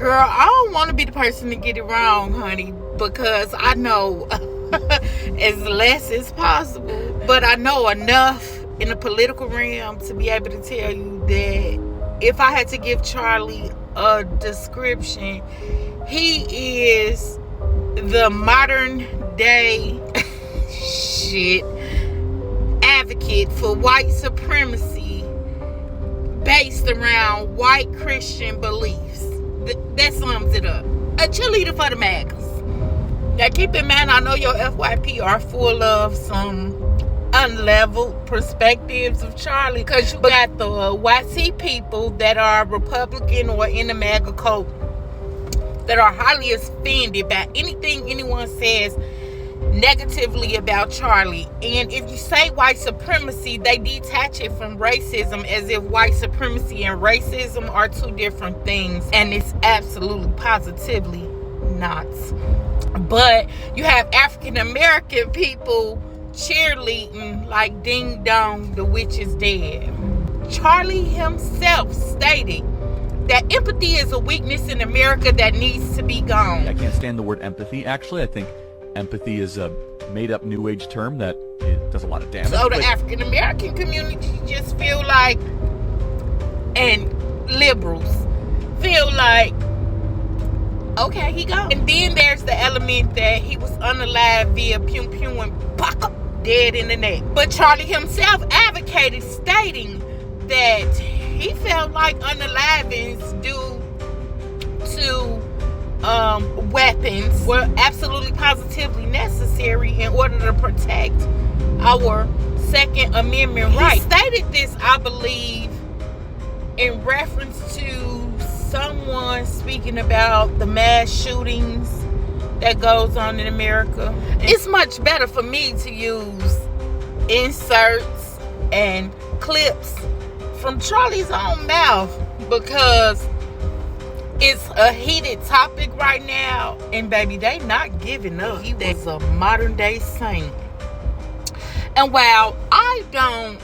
Girl, I don't want to be the person to get it wrong, honey, because I know as less as possible, but I know enough in the political realm to be able to tell you that if I had to give Charlie a description, he is the modern day advocate for white supremacy based around white Christian beliefs. That sums it up. A cheerleader for the MAGAs. Now keep in mind, I know your FYP are full of some unleveled perspectives of Charlie, because you got the YC people that are Republican or in the MAGA cult that are highly offended by anything anyone says negatively about Charlie. And if you say white supremacy, they detach it from racism as if white supremacy and racism are two different things, and it's absolutely positively not. But you have African American people cheerleading like ding dong, the witch is dead. Charlie himself stated that empathy is a weakness in America that needs to be gone. I can't stand the word empathy. Actually, I think empathy is a made-up New Age term that it does a lot of damage. So the African American community just feel like, and liberals feel like, okay, he gone. And then there's the element that he was unalived via pew pew and pop, dead in the neck. But Charlie himself advocated, stating that he felt like unalivings due to weapons were absolutely positively necessary in order to protect our Second Amendment rights. He stated this, I believe, in reference to someone speaking about the mass shootings that goes on in America. It's much better for me to use inserts and clips from Charlie's own mouth, because it's a heated topic right now, and baby, they not giving up. He was a modern day saint. And while I don't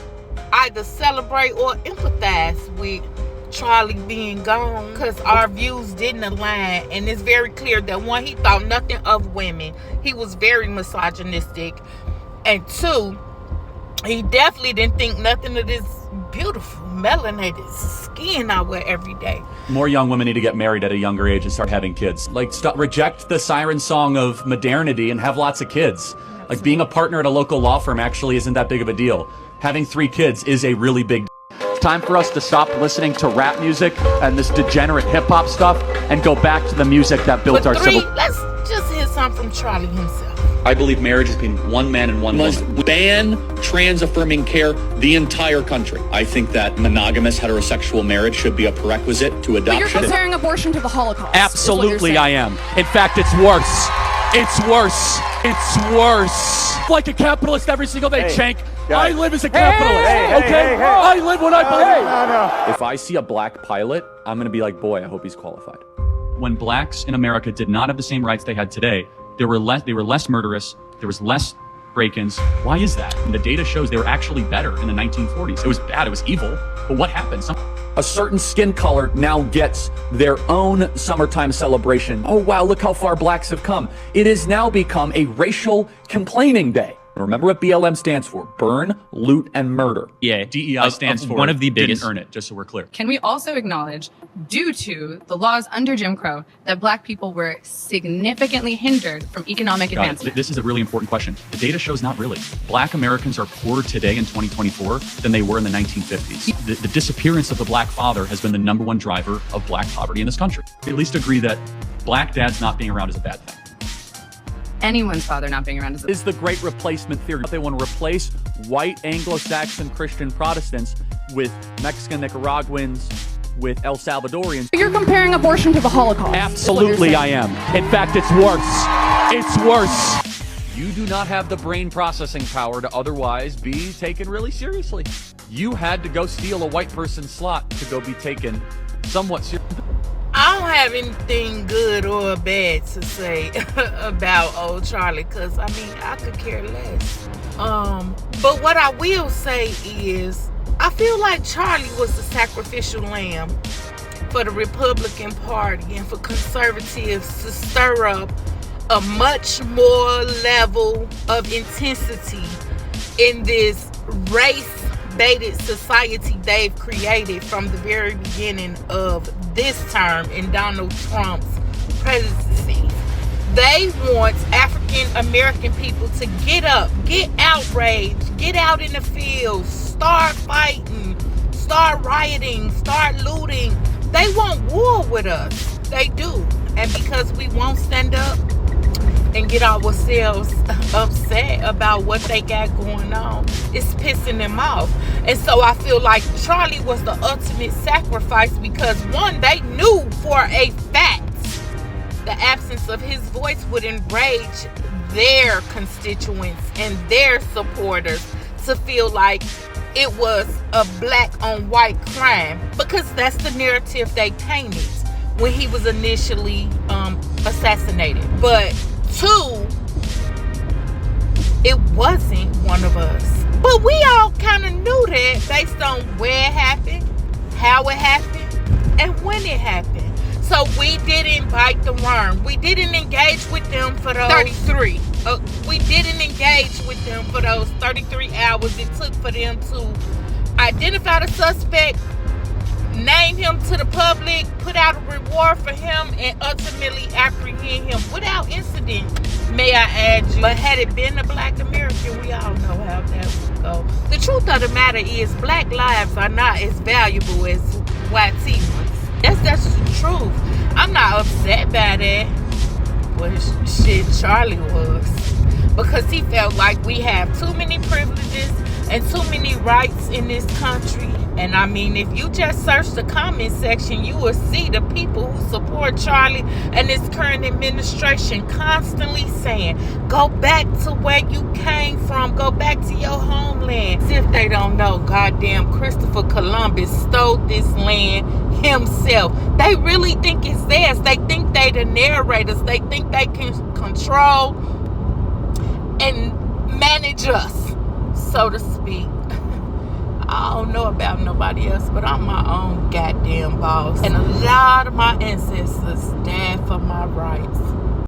either celebrate or empathize with Charlie being gone, because our views didn't align, and it's very clear that one, he thought nothing of women. He was very misogynistic, and two, he definitely didn't think nothing of this beautiful melanated skin I wear every day. More young women need to get married at a younger age and start having kids. Like, reject the siren song of modernity and have lots of kids. Like, being a partner at a local law firm actually isn't that big of a deal. Having 3 kids is a really big deal. It's time for us to stop listening to rap music and this degenerate hip-hop stuff and go back to the music that built our civil... Let's just hear something from Charlie himself. I believe marriage is between one man and one woman. Must ban trans-affirming care the entire country. I think that monogamous heterosexual marriage should be a prerequisite to adoption. But you're comparing abortion to the Holocaust. Absolutely I am. In fact, it's worse. It's worse. It's worse. Like a capitalist every single day, Chank. I live as a capitalist, okay? I live what I believe. If I see a black pilot, I'm going to be like, boy, I hope he's qualified. When blacks in America did not have the same rights they had today, they were less murderous, there was less break-ins. Why is that? And the data shows they were actually better in the 1940s. It was bad, it was evil, but what happened? A certain skin color now gets their own summertime celebration. Oh wow, look how far blacks have come. It has now become a racial complaining day. Remember what BLM stands for: burn, loot, and murder. Yeah, DEI stands for one of the biggest. Didn't earn it, just so we're clear. Can we also acknowledge, due to the laws under Jim Crow, that black people were significantly hindered from economic advancement? This is a really important question. The data shows not really. Black Americans are poorer today in 2024 than they were in the 1950s. The disappearance of the black father has been the #1 driver of black poverty in this country. We at least agree that black dads not being around is a bad thing. Anyone's father not being around is the great replacement theory. They want to replace white Anglo-Saxon Christian Protestants with Mexican Nicaraguans, with El Salvadorians. You're comparing abortion to the Holocaust. Absolutely I am. In fact, it's worse. It's worse. You do not have the brain processing power to otherwise be taken really seriously. You had to go steal a white person's slot to go be taken somewhat seriously. I don't have anything good or bad to say about old Charlie, because I mean, I could care less. But what I will say is, I feel like Charlie was the sacrificial lamb for the Republican Party and for conservatives to stir up a much more level of intensity in this race-baited society they've created from the very beginning of this term in Donald Trump's presidency. They want African American people to get up, get outraged, get out in the fields, start fighting, start rioting, start looting. They want war with us. They do. And because we won't stand up and get ourselves upset about what they got going on, it's pissing them off. And so I feel like Charlie was the ultimate sacrifice because, one, they knew for a fact the absence of his voice would enrage their constituents and their supporters to feel like it was a black on white crime, because that's the narrative they painted when he was initially assassinated. But two, it wasn't one of us. But we all kind of knew that based on where it happened, how it happened, and when it happened. So we didn't bite the worm. We didn't engage with them for those 33. We didn't engage with them for those 33 hours it took for them to identify the suspect, name him to the public, put out a reward for him, and ultimately apprehend him without incident, may I add you. But had it been a black American, we all know how that would go. The truth of the matter is, black lives are not as valuable as white ones. That's the truth. I'm not upset by that. But shit, Charlie was. Because he felt like we have too many privileges and too many rights in this country. And I mean, if you just search the comment section, you will see the people who support Charlie and his current administration constantly saying, go back to where you came from, go back to your homeland. As if they don't know goddamn Christopher Columbus stole this land himself. They really think it's theirs. They think they the narrators. They think they can control and manage us, so to speak. I don't know about nobody else, but I'm my own goddamn boss. And a lot of my ancestors died for my rights.